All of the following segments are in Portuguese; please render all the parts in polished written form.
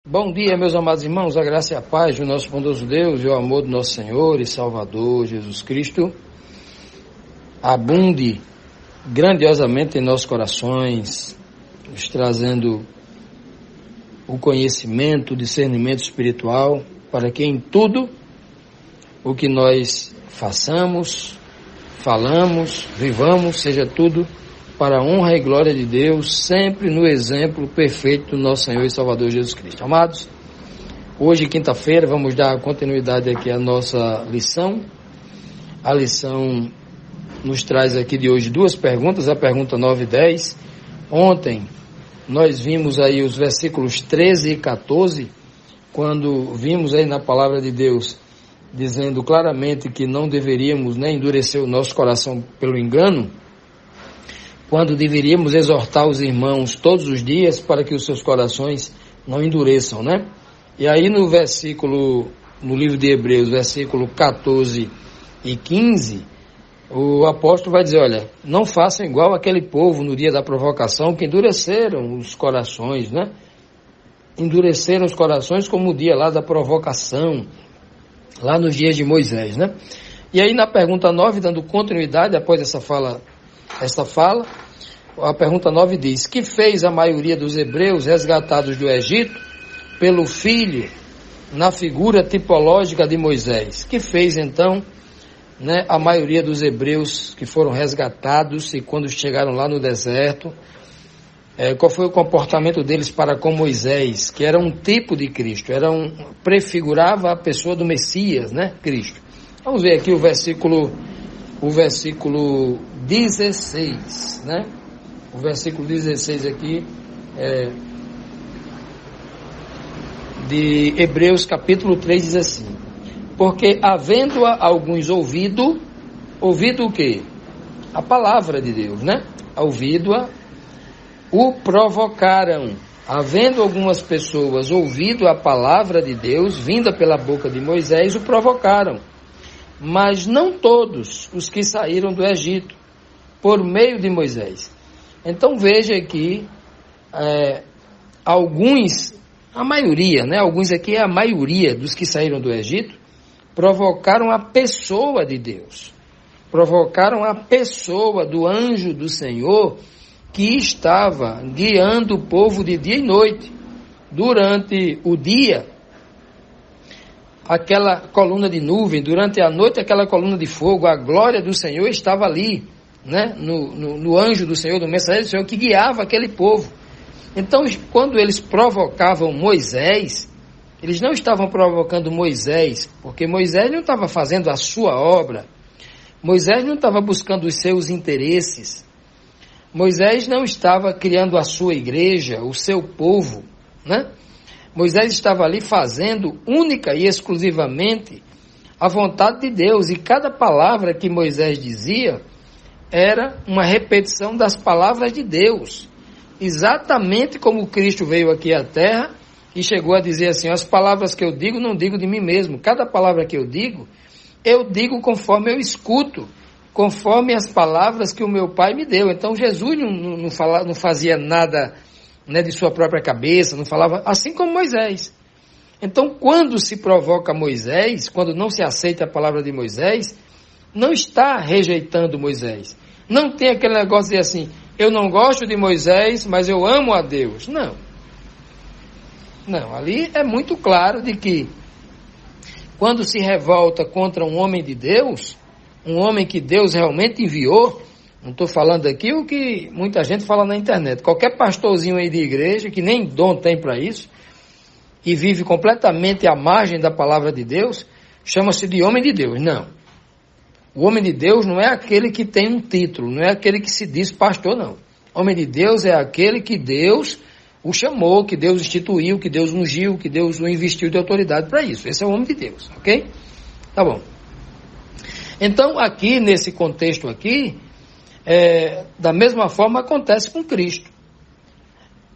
Bom dia, meus amados irmãos, a graça e a paz do nosso bondoso Deus e o amor do nosso Senhor e Salvador Jesus Cristo abunde grandiosamente em nossos corações, nos trazendo o conhecimento, o discernimento espiritual, para que em tudo o que nós façamos, falamos, vivamos, seja tudo para a honra e glória de Deus, sempre no exemplo perfeito do nosso Senhor e Salvador Jesus Cristo. Amados, hoje, quinta-feira, vamos dar continuidade aqui à nossa lição. A lição nos traz aqui de hoje duas perguntas, a pergunta 9 e 10. Ontem, nós vimos aí os versículos 13 e 14, quando vimos aí na palavra de Deus, dizendo claramente que não deveríamos nem endurecer o nosso coração pelo engano, quando deveríamos exortar os irmãos todos os dias para que os seus corações não endureçam, né? E aí no livro de Hebreus, versículo 14 e 15, o apóstolo vai dizer, olha, não façam igual aquele povo no dia da provocação que endureceram os corações, né? Endureceram os corações como o dia lá da provocação, lá nos dias de Moisés, né? E aí na pergunta 9, dando continuidade após essa fala, a pergunta 9 diz, que fez a maioria dos hebreus resgatados do Egito pelo filho na figura tipológica de Moisés? Que fez então, né, a maioria dos hebreus que foram resgatados e quando chegaram lá no deserto, qual foi o comportamento deles para com Moisés, que era um tipo de Cristo, prefigurava a pessoa do Messias, né, Cristo. Vamos ver aqui o versículo 16, né? O versículo 16 aqui de Hebreus capítulo 3 diz assim, porque havendo-a alguns ouvido o quê? A palavra de Deus, né? Ouvido-a, o provocaram. Havendo algumas pessoas ouvido a palavra de Deus, vinda pela boca de Moisés, o provocaram. Mas não todos os que saíram do Egito, por meio de Moisés. Então veja aqui, a maioria, né? Alguns aqui é a maioria dos que saíram do Egito, provocaram a pessoa de Deus. Provocaram a pessoa do anjo do Senhor, que estava guiando o povo de dia e noite. Durante o dia, aquela coluna de nuvem, durante a noite aquela coluna de fogo, a glória do Senhor estava ali, né? No anjo do Senhor, no mensageiro do Senhor, que guiava aquele povo. Então, quando eles provocavam Moisés, eles não estavam provocando Moisés, porque Moisés não estava fazendo a sua obra, Moisés não estava buscando os seus interesses, Moisés não estava criando a sua igreja, o seu povo, né? Moisés estava ali fazendo única e exclusivamente a vontade de Deus, e cada palavra que Moisés dizia era uma repetição das palavras de Deus, exatamente como Cristo veio aqui à terra e chegou a dizer assim, as palavras que eu digo, não digo de mim mesmo, cada palavra que eu digo conforme eu escuto, conforme as palavras que o meu Pai me deu. Então Jesus não fazia nada, né, de sua própria cabeça, não falava, assim como Moisés. Então quando se provoca Moisés, quando não se aceita a palavra de Moisés, não está rejeitando Moisés. Não tem aquele negócio de assim, eu não gosto de Moisés, mas eu amo a Deus. Não. Não, ali é muito claro de que quando se revolta contra um homem de Deus, um homem que Deus realmente enviou, não estou falando aqui o que muita gente fala na internet, qualquer pastorzinho aí de igreja, que nem dom tem para isso, e vive completamente à margem da palavra de Deus, chama-se de homem de Deus. Não. O homem de Deus não é aquele que tem um título, não é aquele que se diz pastor, não. Homem de Deus é aquele que Deus o chamou, que Deus instituiu, que Deus ungiu, que Deus o investiu de autoridade para isso. Esse é o homem de Deus, ok? Tá bom. Então, aqui, nesse contexto aqui, da mesma forma acontece com Cristo.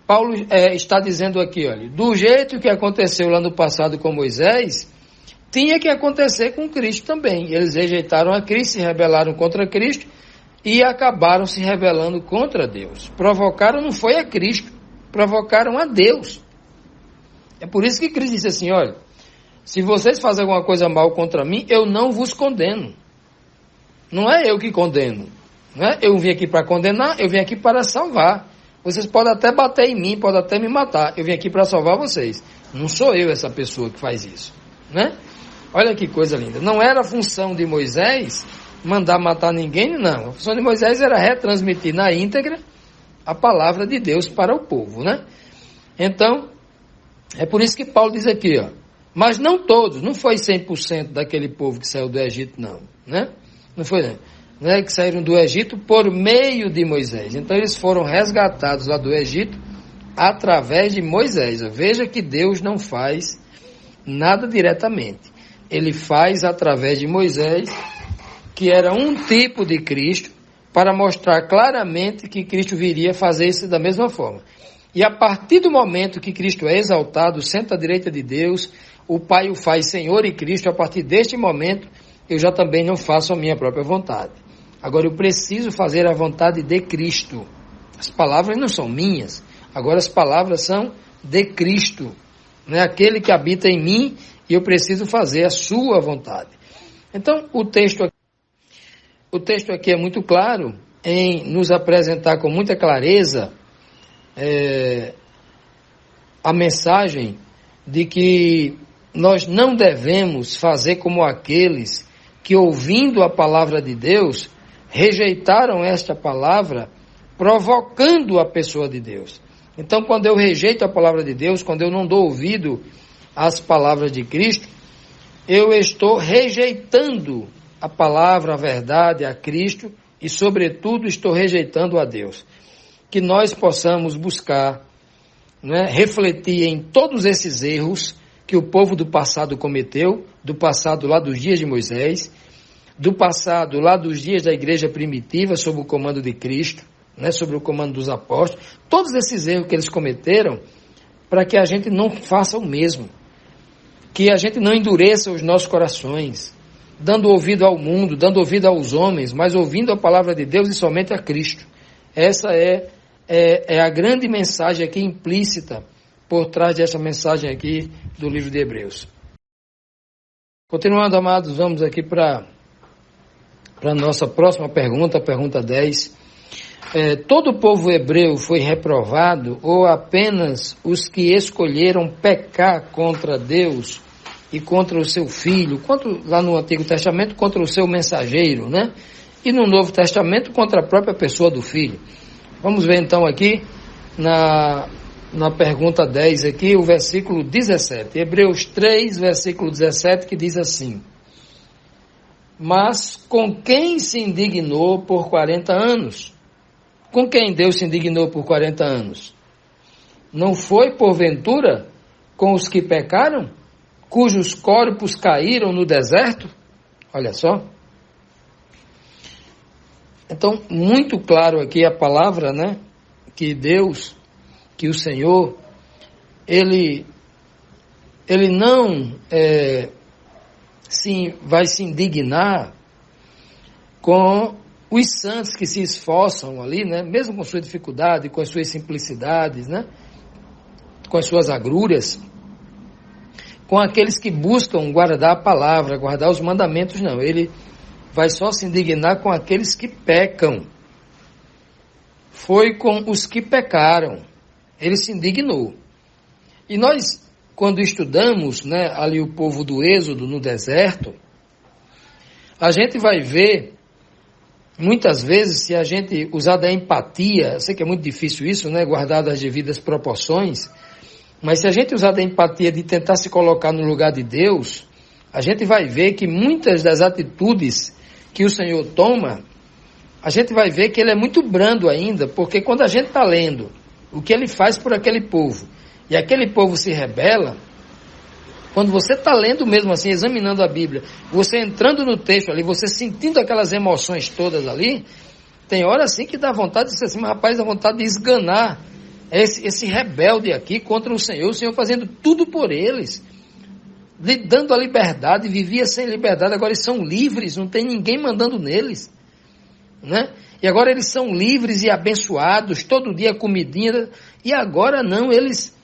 Paulo está dizendo aqui, olha, do jeito que aconteceu lá no passado com Moisés, tinha que acontecer com Cristo também. Eles rejeitaram a Cristo, se rebelaram contra Cristo e acabaram se rebelando contra Deus. Provocaram não foi a Cristo, provocaram a Deus. É por isso que Cristo disse assim, olha, se vocês fazem alguma coisa mal contra mim, eu não vos condeno. Não é eu que condeno. Não é? Eu vim aqui para condenar, eu vim aqui para salvar. Vocês podem até bater em mim, podem até me matar. Eu vim aqui para salvar vocês. Não sou eu essa pessoa que faz isso. Né? Olha que coisa linda. Não era a função de Moisés mandar matar ninguém, não. A função de Moisés era retransmitir na íntegra a palavra de Deus para o povo, né? Então, é por isso que Paulo diz aqui, ó. Mas não todos, não foi 100% daquele povo que saiu do Egito, não, né? Não foi, né? Que saíram do Egito por meio de Moisés. Então, eles foram resgatados lá do Egito através de Moisés. Veja que Deus não faz nada diretamente. Ele faz através de Moisés, que era um tipo de Cristo, para mostrar claramente que Cristo viria fazer isso da mesma forma. E a partir do momento que Cristo é exaltado, senta à direita de Deus, o Pai o faz Senhor e Cristo, a partir deste momento, eu já também não faço a minha própria vontade. Agora eu preciso fazer a vontade de Cristo. As palavras não são minhas, agora as palavras são de Cristo. Né? Aquele que habita em mim, e eu preciso fazer a sua vontade. Então, o texto aqui é muito claro em nos apresentar com muita clareza a mensagem de que nós não devemos fazer como aqueles que, ouvindo a palavra de Deus, rejeitaram esta palavra, provocando a pessoa de Deus. Então, quando eu rejeito a palavra de Deus, quando eu não dou ouvido às palavras de Cristo, eu estou rejeitando a palavra, a verdade, a Cristo e, sobretudo, estou rejeitando a Deus. Que nós possamos buscar, né, refletir em todos esses erros que o povo do passado cometeu, do passado lá dos dias de Moisés, do passado lá dos dias da igreja primitiva, sob o comando de Cristo, né, sobre o comando dos apóstolos, todos esses erros que eles cometeram, para que a gente não faça o mesmo, que a gente não endureça os nossos corações, dando ouvido ao mundo, dando ouvido aos homens, mas ouvindo a palavra de Deus e somente a Cristo. Essa é a grande mensagem aqui implícita por trás dessa mensagem aqui do livro de Hebreus. Continuando, amados, vamos aqui para a nossa próxima pergunta, a pergunta 10. Todo o povo hebreu foi reprovado ou apenas os que escolheram pecar contra Deus e contra o seu filho, lá no Antigo Testamento, contra o seu mensageiro, né? E no Novo Testamento, contra a própria pessoa do filho. Vamos ver então aqui, na pergunta 10 aqui, o versículo 17. Hebreus 3, versículo 17, que diz assim: Mas com quem se indignou por 40 anos? Com quem Deus se indignou por 40 anos? Não foi, porventura, com os que pecaram, cujos corpos caíram no deserto? Olha só. Então, muito claro aqui a palavra, né? Que Deus, que o Senhor, Ele não vai se indignar com os santos que se esforçam ali, né? Mesmo com sua dificuldade, com as suas simplicidades, né? Com as suas agrúrias, com aqueles que buscam guardar a palavra, guardar os mandamentos, não. Ele vai só se indignar com aqueles que pecam. Foi com os que pecaram. Ele se indignou. E nós, quando estudamos, né, ali o povo do Êxodo no deserto, a gente vai ver, muitas vezes, se a gente usar da empatia, eu sei que é muito difícil isso, né, guardado as devidas proporções, mas se a gente usar da empatia de tentar se colocar no lugar de Deus, a gente vai ver que muitas das atitudes que o Senhor toma, a gente vai ver que ele é muito brando ainda, porque quando a gente está lendo o que ele faz por aquele povo, e aquele povo se rebela, quando você está lendo mesmo assim, examinando a Bíblia, você entrando no texto ali, você sentindo aquelas emoções todas ali, tem hora assim que dá vontade de dizer assim, mas rapaz, dá vontade de esganar esse rebelde aqui contra o Senhor fazendo tudo por eles, lhe dando a liberdade, vivia sem liberdade, agora eles são livres, não tem ninguém mandando neles, né? E agora eles são livres e abençoados, todo dia comidinha, e agora não, eles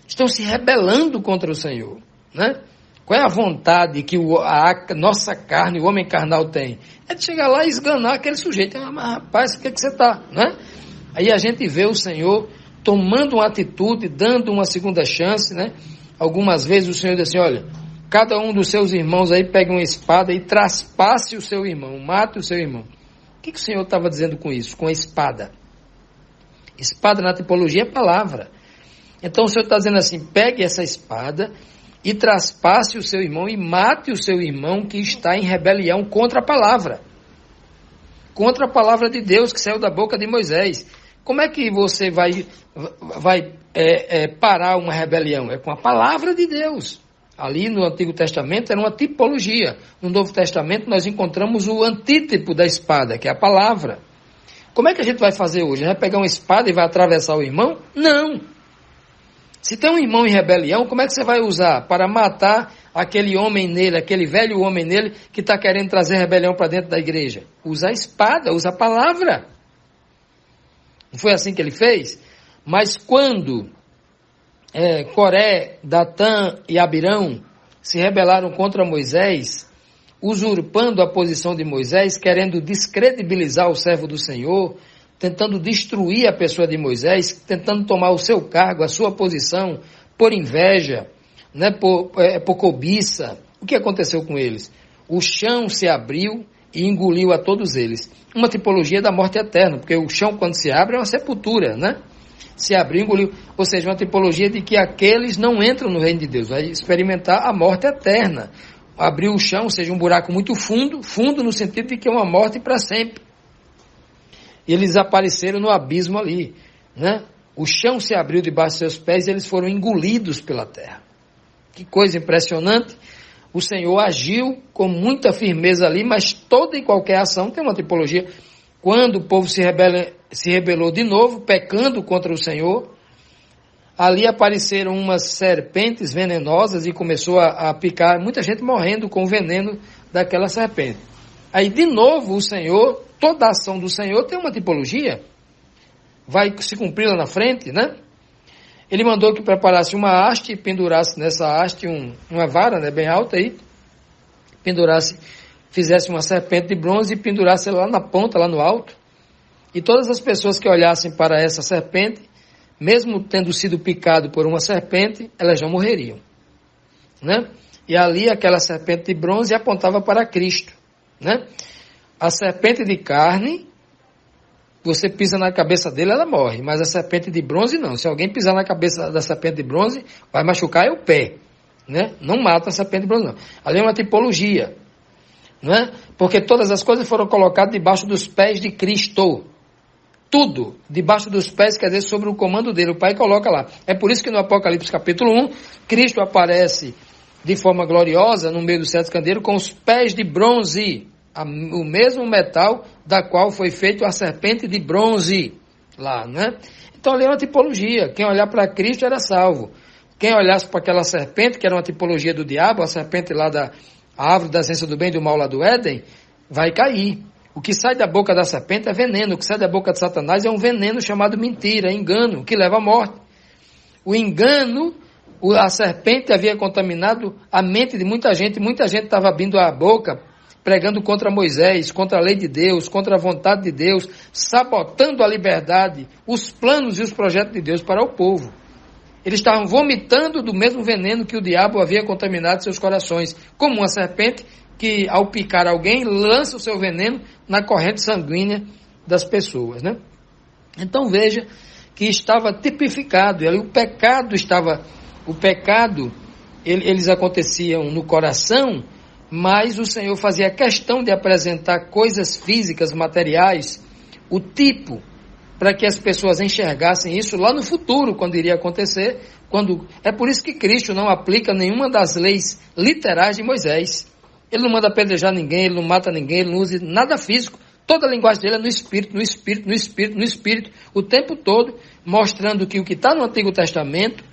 estão se rebelando contra o Senhor, né? Qual é a vontade que a nossa carne, o homem carnal tem? É de chegar lá e esganar aquele sujeito. Mas rapaz, o que você está, né? Aí a gente vê o Senhor tomando uma atitude, dando uma segunda chance, né? Algumas vezes o Senhor diz assim, olha, cada um dos seus irmãos aí pega uma espada e traspasse o seu irmão, mate o seu irmão. O que o Senhor estava dizendo com isso? Com a espada. Espada na tipologia é palavra. Então o Senhor está dizendo assim, pegue essa espada e traspasse o seu irmão e mate o seu irmão que está em rebelião contra a palavra. Contra a palavra de Deus que saiu da boca de Moisés. Como é que você vai parar uma rebelião? É com a palavra de Deus. Ali no Antigo Testamento era uma tipologia. No Novo Testamento nós encontramos o antítipo da espada, que é a palavra. Como é que a gente vai fazer hoje? Vai pegar uma espada e vai atravessar o irmão? Não. Se tem um irmão em rebelião, como é que você vai usar para matar aquele homem nele, aquele velho homem nele que está querendo trazer rebelião para dentro da igreja? Usa a espada, usa a palavra. Não foi assim que ele fez? Mas quando Coré, Datã e Abirão se rebelaram contra Moisés, usurpando a posição de Moisés, querendo descredibilizar o servo do Senhor, tentando destruir a pessoa de Moisés, tentando tomar o seu cargo, a sua posição, por inveja, né, por cobiça. O que aconteceu com eles? O chão se abriu e engoliu a todos eles. Uma tipologia da morte eterna, porque o chão, quando se abre, é uma sepultura, né? Se abriu, engoliu. Ou seja, uma tipologia de que aqueles não entram no reino de Deus, vai experimentar a morte eterna. Abriu o chão, ou seja, um buraco muito fundo, fundo no sentido de que é uma morte para sempre. E eles apareceram no abismo ali, né? O chão se abriu debaixo de seus pés e eles foram engolidos pela terra. Que coisa impressionante. O Senhor agiu com muita firmeza ali, mas toda e qualquer ação tem uma tipologia. Quando o povo se rebelou de novo, pecando contra o Senhor, ali apareceram umas serpentes venenosas e começou a picar, muita gente morrendo com o veneno daquela serpente. Aí de novo o Senhor, toda a ação do Senhor tem uma tipologia, vai se cumprir lá na frente, né? Ele mandou que preparasse uma haste e pendurasse nessa haste uma vara, né, bem alta aí, fizesse uma serpente de bronze e pendurasse ela lá na ponta, lá no alto. E todas as pessoas que olhassem para essa serpente, mesmo tendo sido picado por uma serpente, elas já morreriam, né? E ali aquela serpente de bronze apontava para Cristo, né? A serpente de carne, você pisa na cabeça dele, ela morre, mas a serpente de bronze não. Se alguém pisar na cabeça da serpente de bronze, vai machucar o pé, né? Não mata a serpente de bronze, não. Ali é uma tipologia, né? Porque todas as coisas foram colocadas debaixo dos pés de Cristo. Tudo debaixo dos pés, quer dizer, sobre o comando dele. O Pai coloca lá. É por isso que no Apocalipse capítulo 1, Cristo aparece de forma gloriosa no meio do sete candeeiro com os pés de bronze, o mesmo metal da qual foi feito a serpente de bronze lá, né? Então ali é uma tipologia. Quem olhar para Cristo era salvo. Quem olhasse para aquela serpente, que era uma tipologia do diabo, a serpente lá da árvore da ciência do bem e do mal lá do Éden, vai cair. O que sai da boca da serpente é veneno. O que sai da boca de Satanás é um veneno chamado mentira, engano, que leva à morte. O engano, a serpente havia contaminado a mente de muita gente estava abrindo a boca pregando contra Moisés, contra a lei de Deus, contra a vontade de Deus, sabotando a liberdade, os planos e os projetos de Deus para o povo. Eles estavam vomitando do mesmo veneno que o diabo havia contaminado seus corações, como uma serpente que, ao picar alguém, lança o seu veneno na corrente sanguínea das pessoas, né? Então veja que estava tipificado, e ali o pecado, eles aconteciam no coração, mas o Senhor fazia questão de apresentar coisas físicas, materiais, o tipo, para que as pessoas enxergassem isso lá no futuro, quando iria acontecer. É por isso que Cristo não aplica nenhuma das leis literais de Moisés. Ele não manda apedrejar ninguém, ele não mata ninguém, ele não usa nada físico. Toda a linguagem dele é no Espírito, no Espírito, no Espírito, no Espírito, o tempo todo, mostrando que o que está no Antigo Testamento,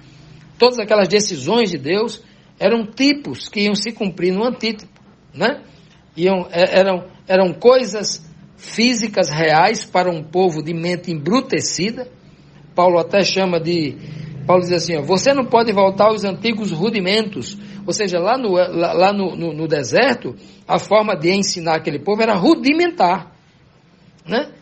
todas aquelas decisões de Deus, eram tipos que iam se cumprir no antítipo, né? Eram coisas físicas reais para um povo de mente embrutecida. Paulo diz assim, você não pode voltar aos antigos rudimentos, ou seja, lá no deserto, a forma de ensinar aquele povo era rudimentar, né?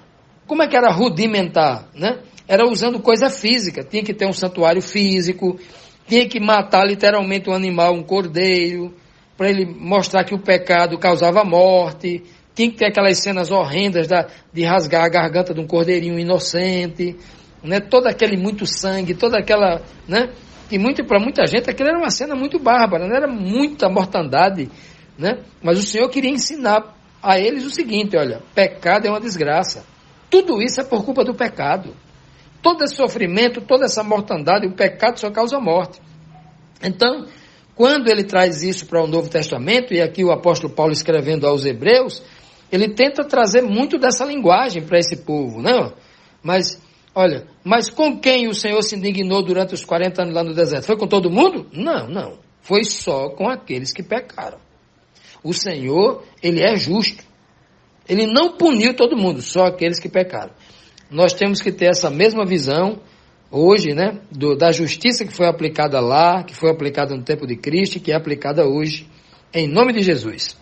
Como é que era rudimentar, né? Era usando coisa física, tinha que ter um santuário físico, tinha que matar literalmente um animal, um cordeiro, para ele mostrar que o pecado causava morte, tinha que ter aquelas cenas horrendas de rasgar a garganta de um cordeirinho inocente, né? Todo aquele muito sangue, toda aquela, né? E para muita gente aquilo era uma cena muito bárbara, não era muita mortandade, né? Mas o Senhor queria ensinar a eles o seguinte, olha, pecado é uma desgraça, tudo isso é por culpa do pecado. Todo esse sofrimento, toda essa mortandade, o pecado só causa morte. Então, quando ele traz isso para o Novo Testamento, e aqui o apóstolo Paulo escrevendo aos Hebreus, ele tenta trazer muito dessa linguagem para esse povo, né? Mas com quem o Senhor se indignou durante os 40 anos lá no deserto? Foi com todo mundo? Não. Foi só com aqueles que pecaram. O Senhor, ele é justo. Ele não puniu todo mundo, só aqueles que pecaram. Nós temos que ter essa mesma visão hoje, né, da justiça que foi aplicada lá, que foi aplicada no tempo de Cristo e que é aplicada hoje, em nome de Jesus.